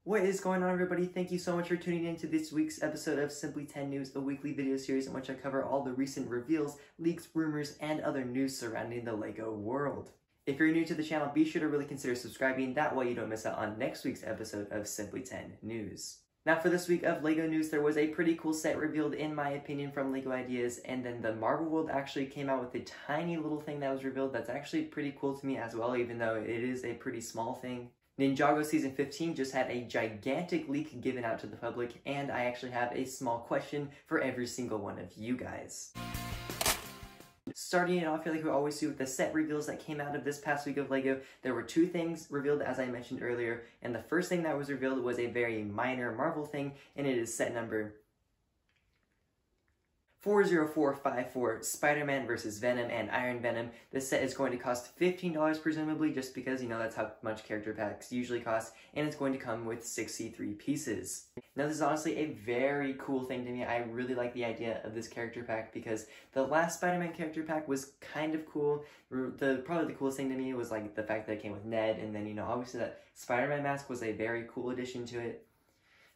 What is going on, everybody? Thank you so much for tuning in to this week's episode of Simply 10 News, a weekly video series in which I cover all the recent reveals, leaks, rumors, and other news surrounding the LEGO world. If you're new to the channel, be sure to really consider subscribing, that way you don't miss out on next week's episode of Simply 10 News. Now for this week of LEGO news, there was a pretty cool set revealed in my opinion from LEGO Ideas, and then the Marvel world actually came out with a tiny little thing that was revealed that's actually pretty cool to me as well, even though it is a pretty small thing. Ninjago Season 15 just had a gigantic leak given out to the public, and I actually have a small question for every single one of you guys. Starting it off, like we always do with the set reveals that came out of this past week of LEGO, there were two things revealed as I mentioned earlier, and the first thing that was revealed was a very minor Marvel thing, and it is set number 40454, Spider-Man vs. Venom and Iron Venom. This set is going to cost $15 presumably, just because, you know, that's how much character packs usually cost, and it's going to come with 63 pieces. Now this is honestly a very cool thing to me. I really like the idea of this character pack because the last Spider-Man character pack was kind of cool. Probably the coolest thing to me was like the fact that it came with Ned, and then, you know, obviously that Spider-Man mask was a very cool addition to it.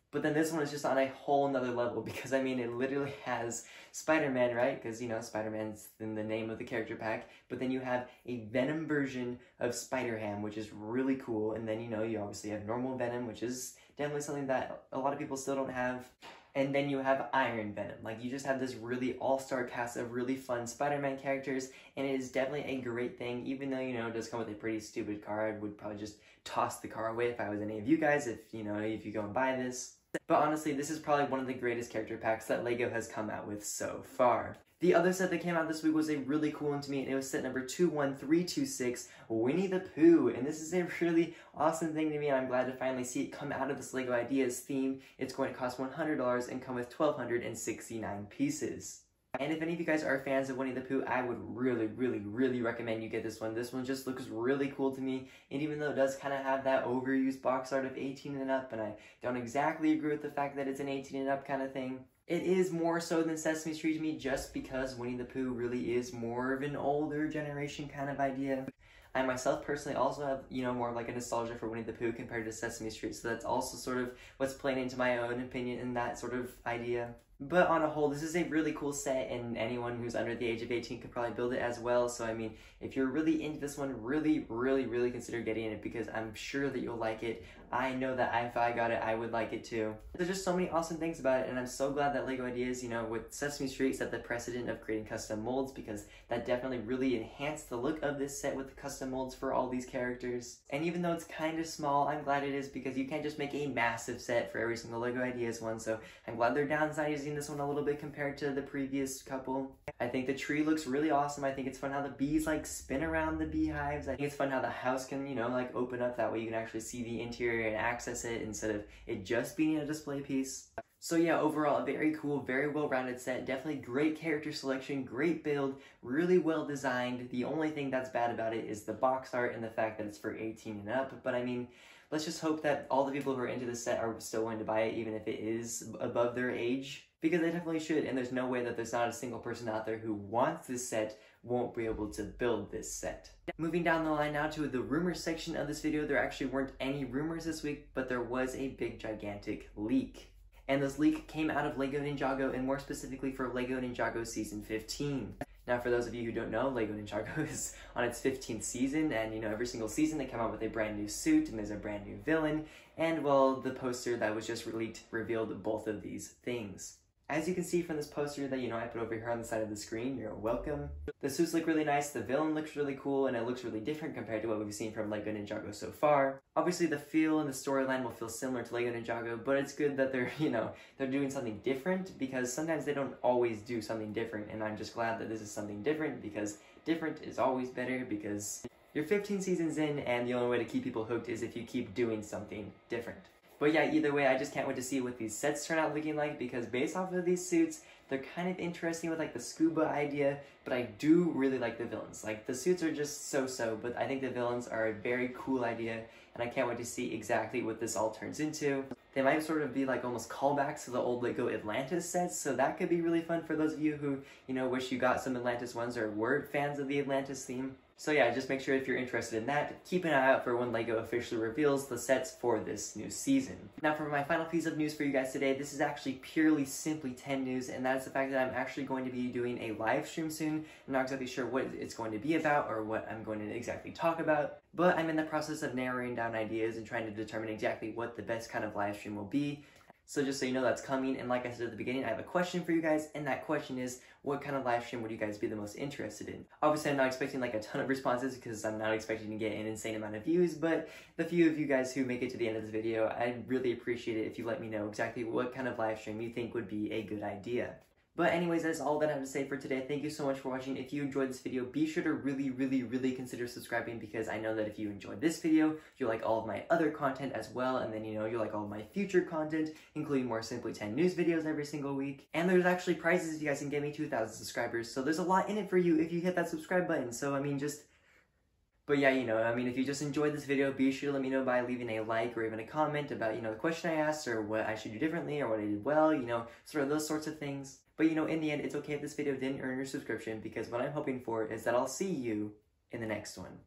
But then this one is just on a whole nother level because, I mean, it literally has Spider-Man, right? Because, you know, Spider-Man's in the name of the character pack. But then you have a Venom version of Spider-Ham, which is really cool. And then, you know, you obviously have normal Venom, which is definitely something that a lot of people still don't have. And then you have Iron Venom. Like, you just have this really all-star cast of really fun Spider-Man characters, and it is definitely a great thing, even though, you know, it does come with a pretty stupid car. I would probably just toss the car away if I was any of you guys, if you go and buy this. But honestly, this is probably one of the greatest character packs that LEGO has come out with so far. The other set that came out this week was a really cool one to me, and it was set number 21326, Winnie the Pooh. And this is a really awesome thing to me, and I'm glad to finally see it come out of this LEGO Ideas theme. It's going to cost $100 and come with 1,269 pieces. And if any of you guys are fans of Winnie the Pooh, I would really recommend you get this one. This one just looks really cool to me, and even though it does kind of have that overused box art of 18 and up, and I don't exactly agree with the fact that it's an 18 and up kind of thing, it is more so than Sesame Street to me just because Winnie the Pooh really is more of an older generation kind of idea. I myself personally also have, you know, more of like a nostalgia for Winnie the Pooh compared to Sesame Street, so that's also sort of what's playing into my own opinion in that sort of idea. But on a whole, this is a really cool set, and anyone who's under the age of 18 could probably build it as well. So I mean, if you're really into this one, really consider getting it because I'm sure that you'll like it. I know that if I got it, I would like it too. There's just so many awesome things about it, and I'm so glad that LEGO Ideas, you know, with Sesame Street set the precedent of creating custom molds, because that definitely really enhanced the look of this set with the custom molds for all these characters. And even though it's kind of small, I'm glad it is because you can't just make a massive set for every single LEGO Ideas one, so I'm glad they're downsizing this one a little bit compared to the previous couple. I think the tree looks really awesome. I think it's fun how the bees like spin around the beehives. I think it's fun how the house can, you know, like open up, that way you can actually see the interior and access it instead of it just being a display piece. So yeah, overall a very cool, very well-rounded set. Definitely great character selection, great build, really well designed. The only thing that's bad about it is the box art and the fact that it's for 18 and up, but I mean, let's just hope that all the people who are into this set are still going to buy it even if it is above their age, because they definitely should, and there's no way that there's not a single person out there who wants this set won't be able to build this set. Moving down the line now to the rumors section of this video, there actually weren't any rumors this week, but there was a big gigantic leak. And this leak came out of LEGO Ninjago, and more specifically for LEGO Ninjago Season 15. Now, for those of you who don't know, LEGO Ninjago is on its 15th season, and you know, every single season they come out with a brand new suit, and there's a brand new villain, and well, the poster that was just leaked revealed both of these things. As you can see from this poster that, you know, I put over here on the side of the screen, you're welcome. The suits look really nice, the villain looks really cool, and it looks really different compared to what we've seen from LEGO Ninjago so far. Obviously the feel and the storyline will feel similar to LEGO Ninjago, but it's good that they're, you know, they're doing something different, because sometimes they don't always do something different, and I'm just glad that this is something different, because different is always better, because you're 15 seasons in, and the only way to keep people hooked is if you keep doing something different. But yeah, either way, I just can't wait to see what these sets turn out looking like, because based off of these suits, they're kind of interesting with like the scuba idea, but I do really like the villains. Like, the suits are just so-so, but I think the villains are a very cool idea, and I can't wait to see exactly what this all turns into. They might sort of be like almost callbacks to the old LEGO Atlantis sets, so that could be really fun for those of you who, you know, wish you got some Atlantis ones or were fans of the Atlantis theme. So yeah, just make sure if you're interested in that, keep an eye out for when LEGO officially reveals the sets for this new season. Now for my final piece of news for you guys today, this is actually purely simply 10 news, and that is the fact that I'm actually going to be doing a live stream soon. I'm not exactly sure what it's going to be about or what I'm going to exactly talk about, but I'm in the process of narrowing down ideas and trying to determine exactly what the best kind of live stream will be. So just so you know, that's coming, and like I said at the beginning, I have a question for you guys, and that question is, what kind of live stream would you guys be the most interested in? Obviously, I'm not expecting like a ton of responses because I'm not expecting to get an insane amount of views, but the few of you guys who make it to the end of this video, I'd really appreciate it if you let me know exactly what kind of live stream you think would be a good idea. But anyways, that's all that I have to say for today. Thank you so much for watching. If you enjoyed this video, be sure to really consider subscribing, because I know that if you enjoyed this video, you'll like all of my other content as well, and then you'll like all of my future content, including more Simply 10 news videos every single week. And there's actually prizes if you guys can get me 2,000 subscribers, so there's a lot in it for you if you hit that subscribe button. So I mean, but yeah, if you just enjoyed this video, be sure to let me know by leaving a like or even a comment about, the question I asked or what I should do differently or what I did well, sort of those sorts of things. But in the end, it's okay if this video didn't earn your subscription, because what I'm hoping for is that I'll see you in the next one.